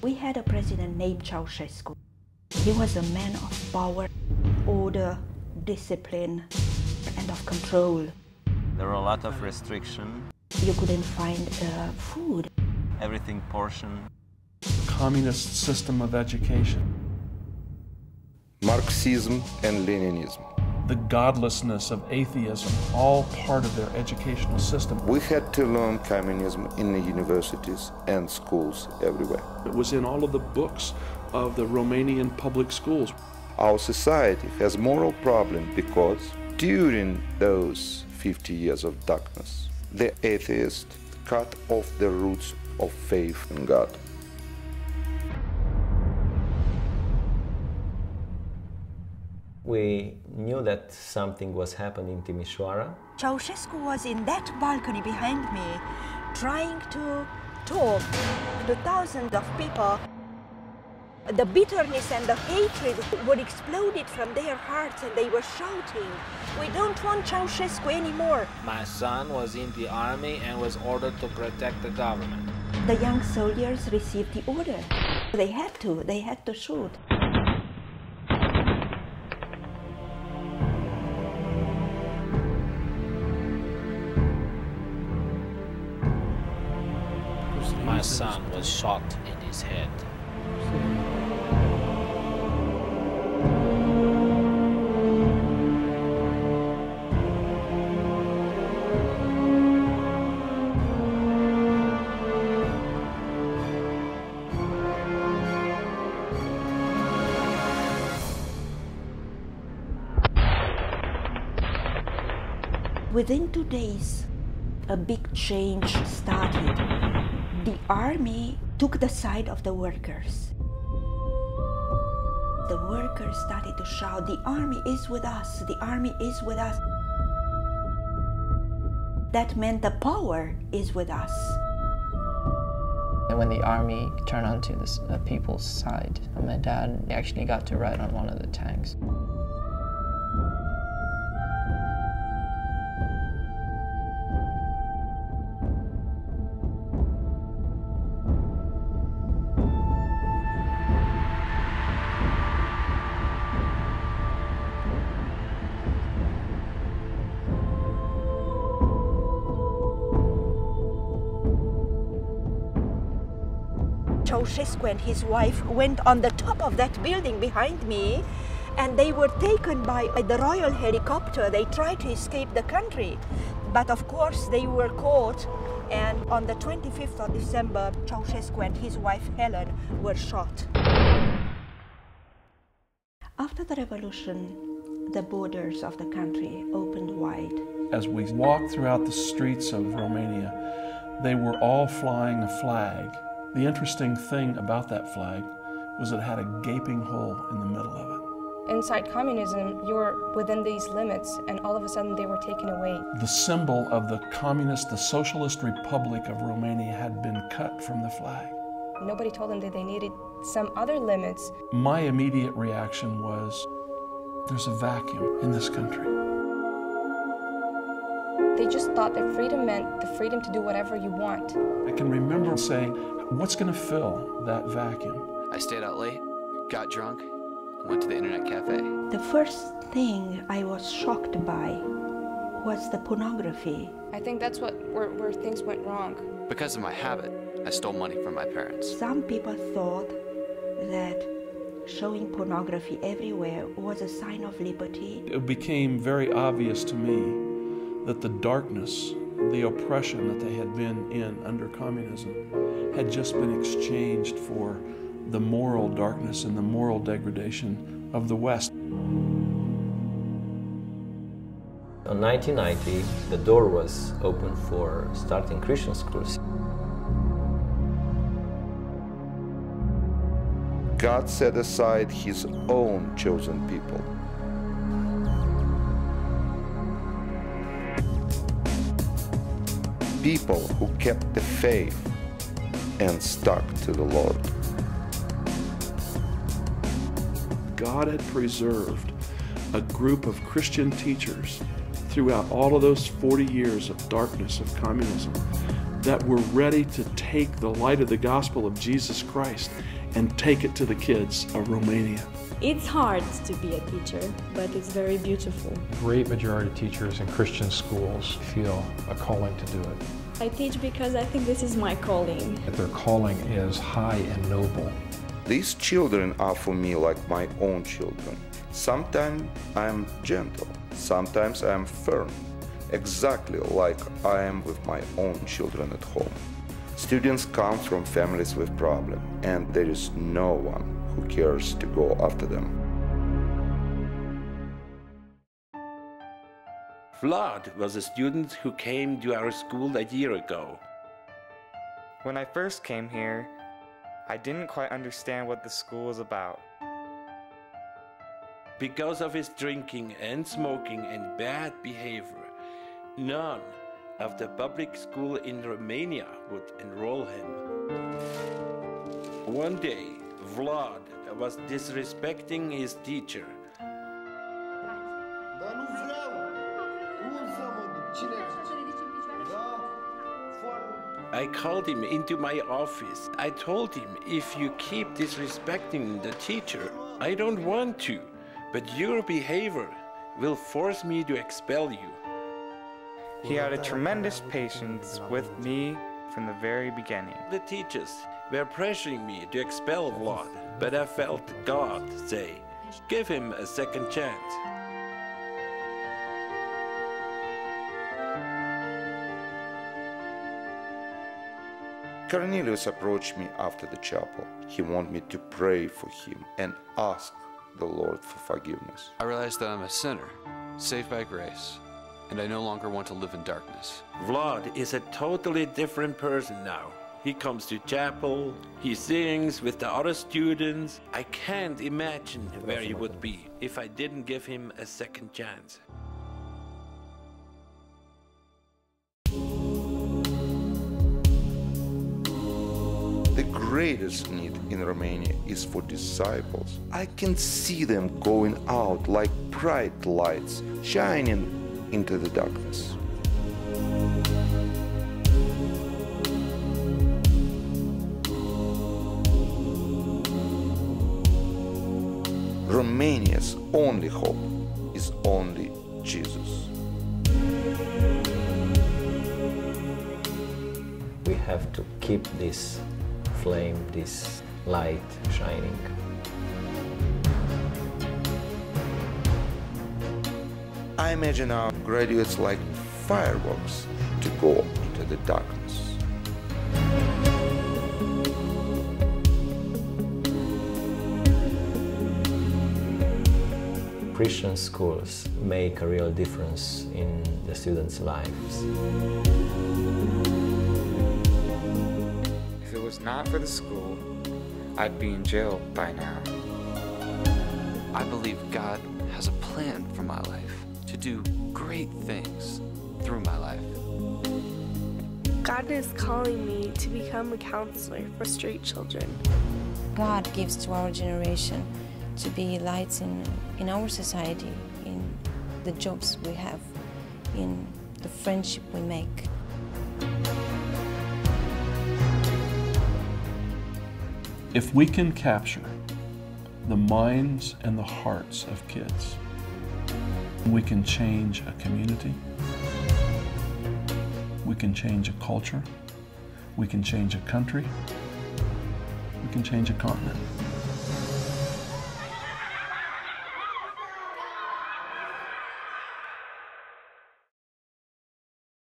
We had a president named Ceausescu. He was a man of power, order, discipline, and of control. There were a lot of restrictions. You couldn't find food. Everything portioned. Communist system of education. Marxism and Leninism. The godlessness of atheism, all part of their educational system. We had to learn communism in the universities and schools everywhere. It was in all of the books of the Romanian public schools. Our society has moral problem because during those 50 years of darkness, the atheist cut off the roots of faith in God. We knew that something was happening in Timișoara. Ceausescu was in that balcony behind me, trying to talk to thousands of people. The bitterness and the hatred were exploded from their hearts, and they were shouting, "We don't want Ceausescu anymore." My son was in the army and was ordered to protect the government. The young soldiers received the order. They had to shoot. My son was shot in his head. Within 2 days, a big change started. The army took the side of the workers. The workers started to shout, "The army is with us, the army is with us." That meant the power is with us. And when the army turned onto the people's side, my dad actually got to ride on one of the tanks. Ceausescu and his wife went on the top of that building behind me, and they were taken by the royal helicopter. They tried to escape the country, but of course they were caught, and on the 25th of December, Ceausescu and his wife Helen were shot. After the revolution, the borders of the country opened wide. As we walked throughout the streets of Romania, they were all flying a flag. The interesting thing about that flag was it had a gaping hole in the middle of it. Inside communism, you were within these limits, and all of a sudden they were taken away. The symbol of the communist, the Socialist Republic of Romania had been cut from the flag. Nobody told them that they needed some other limits. My immediate reaction was, there's a vacuum in this country. They just thought that freedom meant the freedom to do whatever you want. I can remember saying, what's going to fill that vacuum? I stayed out late, got drunk, went to the internet cafe. The first thing I was shocked by was the pornography. I think that's where things went wrong. Because of my habit, I stole money from my parents. Some people thought that showing pornography everywhere was a sign of liberty. It became very obvious to me that the darkness, the oppression that they had been in under communism had just been exchanged for the moral darkness and the moral degradation of the West. In 1990, the door was open for starting Christian schools. God set aside His own chosen people. People who kept the faith and stuck to the Lord. God had preserved a group of Christian teachers throughout all of those 40 years of darkness of communism that were ready to take the light of the gospel of Jesus Christ and take it to the kids of Romania. It's hard to be a teacher, but it's very beautiful. Great majority of teachers in Christian schools feel a calling to do it. I teach because I think this is my calling. That their calling is high and noble. These children are for me like my own children. Sometimes I am gentle, sometimes I am firm, exactly like I am with my own children at home. Students come from families with problems, and there is no one who cares to go after them. Vlad was a student who came to our school a year ago. When I first came here, I didn't quite understand what the school was about. Because of his drinking and smoking and bad behavior, none of the public school in Romania would enroll him. One day, Vlad was disrespecting his teacher. I called him into my office. I told him, if you keep disrespecting the teacher, I don't want to, but your behavior will force me to expel you. He had a tremendous patience with me from the very beginning. The teachers were pressuring me to expel Vlad, but I felt God say, give him a second chance. Cornelius approached me after the chapel. He wanted me to pray for him and ask the Lord for forgiveness. I realized that I'm a sinner, saved by grace, and I no longer want to live in darkness. Vlad is a totally different person now. He comes to chapel, he sings with the other students. I can't imagine where he would be if I didn't give him a second chance. The greatest need in Romania is for disciples. I can see them going out like bright lights, shining into the darkness. Romania's only hope is only Jesus. We have to keep this flame, this light shining. I imagine our graduates like fireworks to go into the darkness. Christian schools make a real difference in the students' lives. If it was not for the school, I'd be in jail by now. I believe God has a plan for my life, to do great things through my life. God is calling me to become a counselor for street children. God gives to our generation to be lights in our society, in the jobs we have, in the friendship we make. If we can capture the minds and the hearts of kids, we can change a community, we can change a culture, we can change a country, we can change a continent.